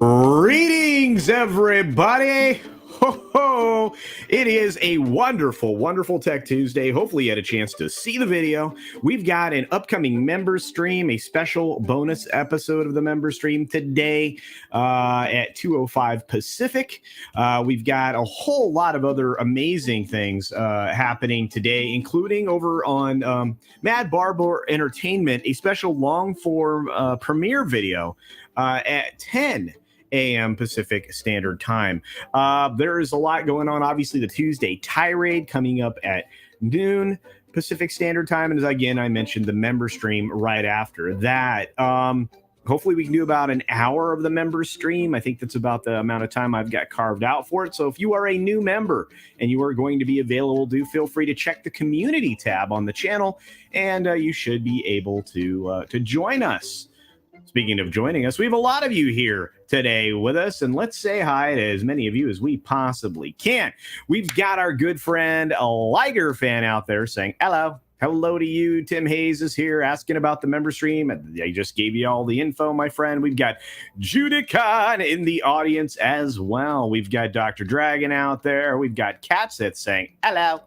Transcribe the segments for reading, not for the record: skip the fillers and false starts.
Greetings, everybody. Ho, ho. It is a wonderful, wonderful Tech Tuesday. Hopefully you had a chance to see the video. We've got an upcoming member stream, a special bonus episode of the member stream today at 2:05 Pacific. We've got a whole lot of other amazing things happening today, including over on Mad Barber Entertainment, a special long-form premiere video at 10 a.m. Pacific Standard Time. There is a lot going on. Obviously, the Tuesday tirade coming up at noon Pacific Standard Time. And as again, I mentioned the member stream right after that. Hopefully we can do about an hour of the member stream. I think that's about the amount of time I've got carved out for it. So if you are a new member and you are going to be available, do feel free to check the community tab on the channel, and you should be able to join us. Speaking of joining us, we have a lot of you here today with us, and let's say hi to as many of you as we possibly can. We've got our good friend, a Liger fan out there saying hello. Hello to you. Tim Hayes is here asking about the member stream. I just gave you all the info, my friend. We've got Judica in the audience as well. We've got Dr. Dragon out there. We've got Catsit saying hello.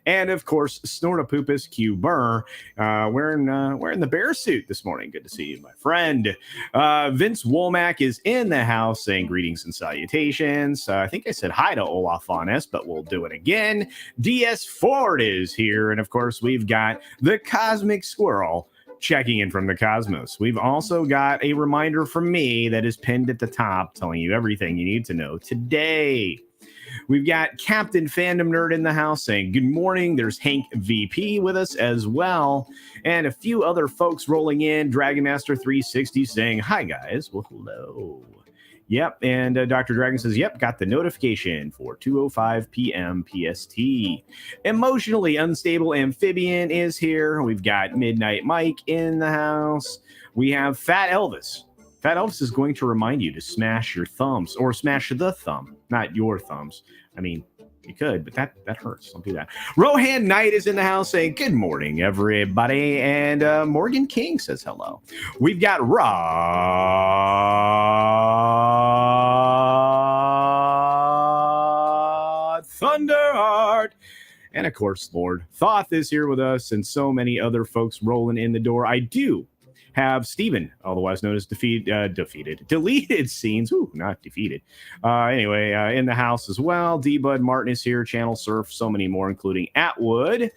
And of course, Snortopupus Q Burr wearing the bear suit this morning. Good to see you, my friend. Vince Womack is in the house saying greetings and salutations. I think I said hi to Olaf on S, but we'll do it again. DS Ford is here. And of course, we've got the Cosmic Squirrel checking in from the cosmos. We've also got a reminder from me that is pinned at the top telling you everything you need to know today. We've got Captain Fandom Nerd in the house saying good morning. There's Hank VP with us as well. And a few other folks rolling in. Dragon Master 360 saying hi, guys. Well, hello. Yep. And Dr. Dragon says, yep, got the notification for 2:05 p.m. PST. Emotionally Unstable Amphibian is here. We've got Midnight Mike in the house. We have Fat Elvis. Fat Elvis is going to remind you to smash your thumbs, or smash the thumb, not your thumbs. I mean, you could, but that hurts. Don't do that. Rohan Knight is in the house saying, good morning, everybody. And Morgan King says hello. We've got Rod Thunderheart. And of course, Lord Thoth is here with us, and so many other folks rolling in the door. I do have Steven, otherwise known as Deleted Scenes. Ooh, not defeated. Anyway, in the house as well. D-Bud Martin is here. Channel Surf, so many more, including Atwood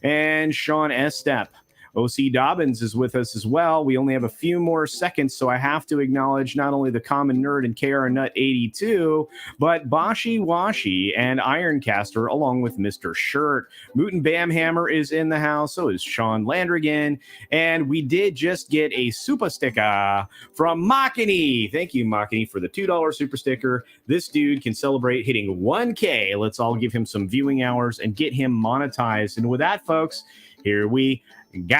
and Sean Estep. OC Dobbins is with us as well. We only have a few more seconds, so I have to acknowledge not only the Common Nerd and KR Nut 82, but Bashi Washi and Ironcaster, along with Mr. Shirt. Mootin Bamhammer is in the house, so is Sean Landrigan. And we did just get a super sticker from Makini. Thank you, Makini, for the $2 super sticker. This dude can celebrate hitting 1K. Let's all give him some viewing hours and get him monetized. And with that, folks, here we go.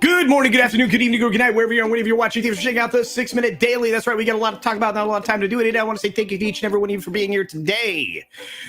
Good morning, good afternoon, good evening, or good night, wherever you are, whenever you're watching. Thanks for checking out the 6-minute daily. That's right, we got a lot to talk about, not a lot of time to do it. I want to say thank you to each and every one of you for being here today.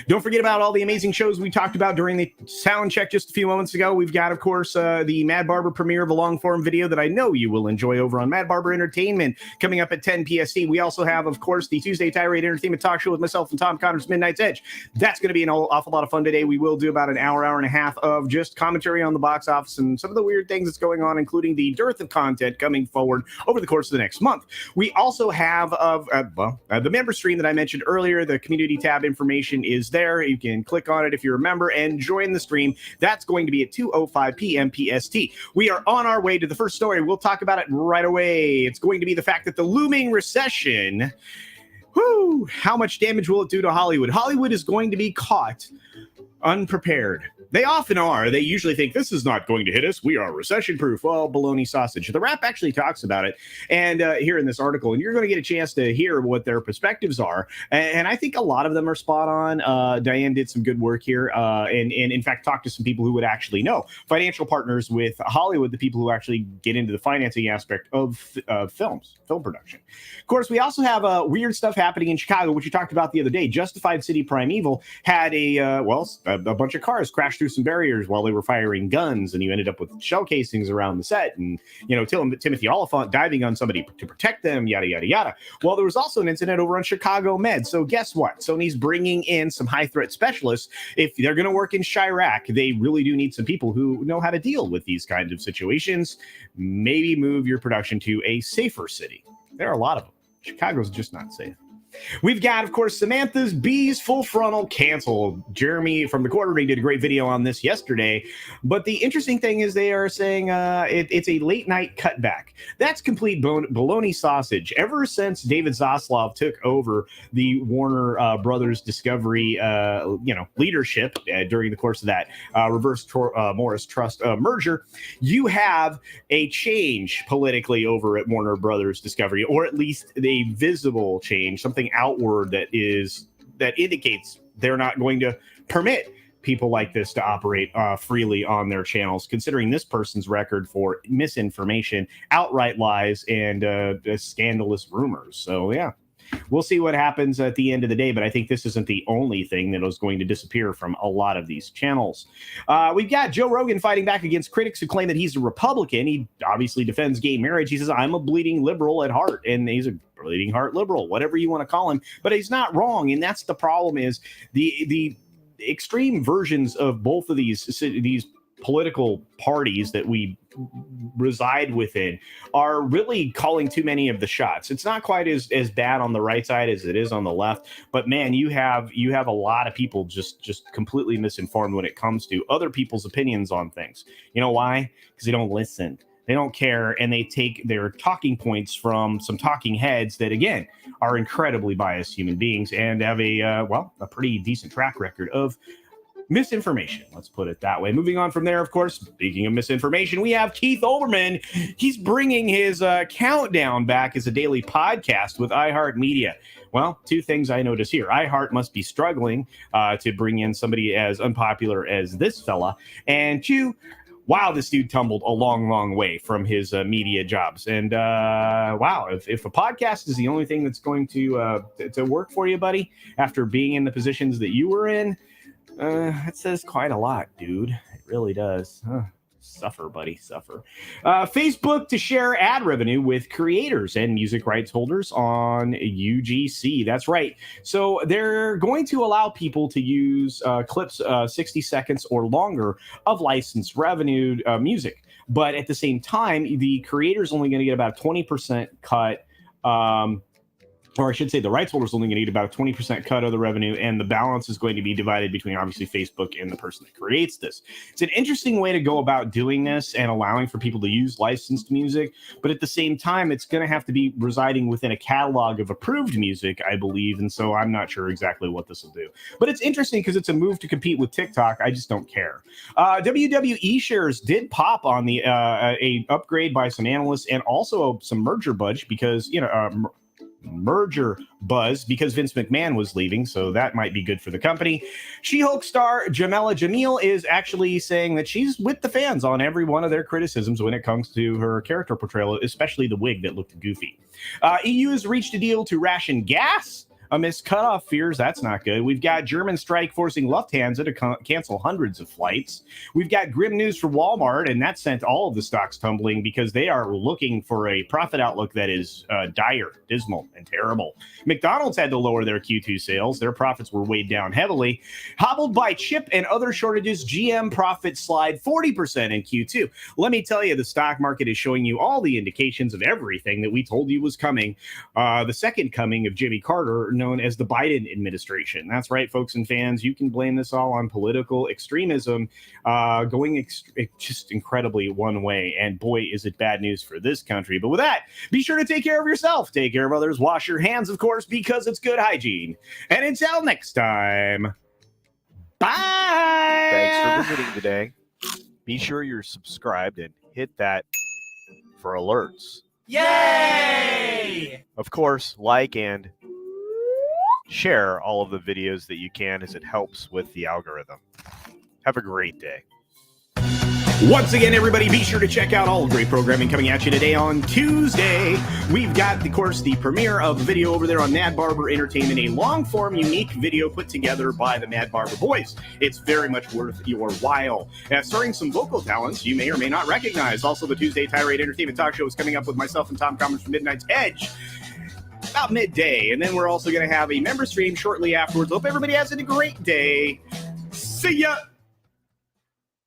Don't forget about all the amazing shows we talked about during the sound check just a few moments ago. We've got, of course, the Mad Barber premiere of a long-form video that I know you will enjoy over on Mad Barber Entertainment coming up at 10 PST. We also have, of course, the Tuesday Tirade Entertainment Talk Show with myself and Tom Connor's Midnight's Edge. That's going to be an awful lot of fun today. We will do about an hour and a half of just commentary on the box office and some of the weird things that's going on, including removing the dearth of content coming forward over the course of the next month. We also have the member stream that I mentioned earlier. The community tab information is there. You can click on it if you're a member and join the stream. That's going to be at 2:05 p.m. PST. We are on our way to the first story. We'll talk about it right away. It's going to be the fact that the looming recession, how much damage will it do to Hollywood? Hollywood is going to be caught unprepared. They often are. They usually think this is not going to hit us. We are recession proof. Well, baloney sausage. The Wrap actually talks about it and here in this article, and you're going to get a chance to hear what their perspectives are. And I think a lot of them are spot on. Diane did some good work here and in fact talked to some people who would actually know. Financial partners with Hollywood, the people who actually get into the financing aspect of film production. Of course, we also have weird stuff happening in Chicago, which you talked about the other day. Justified City Primeval had a bunch of cars crash through some barriers while they were firing guns, and you ended up with shell casings around the set, and Timothy Oliphant diving on somebody to protect them, yada yada yada. Well, there was also an incident over on Chicago Med. So guess what? Sony's bringing in some high threat specialists. If they're going to work in Chirac, they really do need some people who know how to deal with these kinds of situations. Maybe move your production to a safer city. There are a lot of them. Chicago's just not safe. We've got, of course, Samantha's Bees Full Frontal canceled. Jeremy from the Quarterly did a great video on this yesterday. But the interesting thing is they are saying it's a late night cutback. That's complete baloney sausage. Ever since David Zaslav took over the Warner Brothers Discovery leadership during the course of that reverse Morris Trust merger, you have a change politically over at Warner Brothers Discovery, or at least a visible change, something outward that indicates they're not going to permit people like this to operate freely on their channels, considering this person's record for misinformation, outright lies, and scandalous rumors. So yeah, we'll see what happens at the end of the day, but I think this isn't the only thing that is going to disappear from a lot of these channels. We've got Joe Rogan fighting back against critics who claim that he's a Republican. He obviously defends gay marriage. He says, I'm a bleeding liberal at heart, and he's a bleeding heart liberal, whatever you want to call him, but he's not wrong. And that's the problem, is the extreme versions of both of these political parties that we reside within are really calling too many of the shots. It's not quite as bad on the right side as it is on the left, but man, you have a lot of people just completely misinformed when it comes to other people's opinions on things. You know why? Because they don't listen. They don't care, and they take their talking points from some talking heads that, again, are incredibly biased human beings and have a pretty decent track record of misinformation. Let's put it that way. Moving on from there, of course, speaking of misinformation, we have Keith Olbermann. He's bringing his countdown back as a daily podcast with iHeartMedia. Well, two things I notice here. iHeart must be struggling to bring in somebody as unpopular as this fella. And two, wow, this dude tumbled a long way from his media jobs. And wow, if a podcast is the only thing that's going to work for you, buddy, after being in the positions that you were in, it says quite a lot, dude. It really does. Suffer, buddy, suffer. Facebook to share ad revenue with creators and music rights holders on UGC. That's right. So they're going to allow people to use clips 60 seconds or longer of licensed revenue music. But at the same time, the creator's only going to get about a 20% cut. Or I should say the rights holder's only going to get about a 20% cut of the revenue, and the balance is going to be divided between obviously Facebook and the person that creates this. It's an interesting way to go about doing this and allowing for people to use licensed music, but at the same time, it's going to have to be residing within a catalog of approved music, I believe, and so I'm not sure exactly what this will do. But it's interesting because it's a move to compete with TikTok. I just don't care. WWE shares did pop on the a upgrade by some analysts and also some merger buzz because, because Vince McMahon was leaving, so that might be good for the company. She-Hulk star Jamil is actually saying that she's with the fans on every one of their criticisms when it comes to her character portrayal, especially the wig that looked goofy. EU has reached a deal to ration gas Amidst cutoff fears, that's not good. We've got German strike forcing Lufthansa to cancel hundreds of flights. We've got grim news for Walmart, and that sent all of the stocks tumbling because they are looking for a profit outlook that is dire, dismal, and terrible. McDonald's had to lower their Q2 sales. Their profits were weighed down heavily. Hobbled by chip and other shortages, GM profits slide 40% in Q2. Let me tell you, the stock market is showing you all the indications of everything that we told you was coming. The second coming of Jimmy Carter, known as the Biden administration. That's right, folks and fans. You can blame this all on political extremism going just incredibly one way. And boy, is it bad news for this country. But with that, be sure to take care of yourself. Take care of others. Wash your hands, of course, because it's good hygiene. And until next time, bye. Thanks for visiting today. Be sure you're subscribed and hit that for alerts. Yay! Of course, like and share all of the videos that you can, as it helps with the algorithm. Have a great day. Once again, everybody, be sure to check out all the great programming coming at you today on Tuesday. We've got, of course, the premiere of the video over there on Mad Barber Entertainment, a long-form, unique video put together by the Mad Barber Boys. It's very much worth your while. Starring some vocal talents you may or may not recognize. Also, the Tuesday Tirade Entertainment Talk Show is coming up with myself and Tom Commons from Midnight's Edge about midday. And then we're also going to have a member stream shortly afterwards. Hope everybody has a great day. See ya!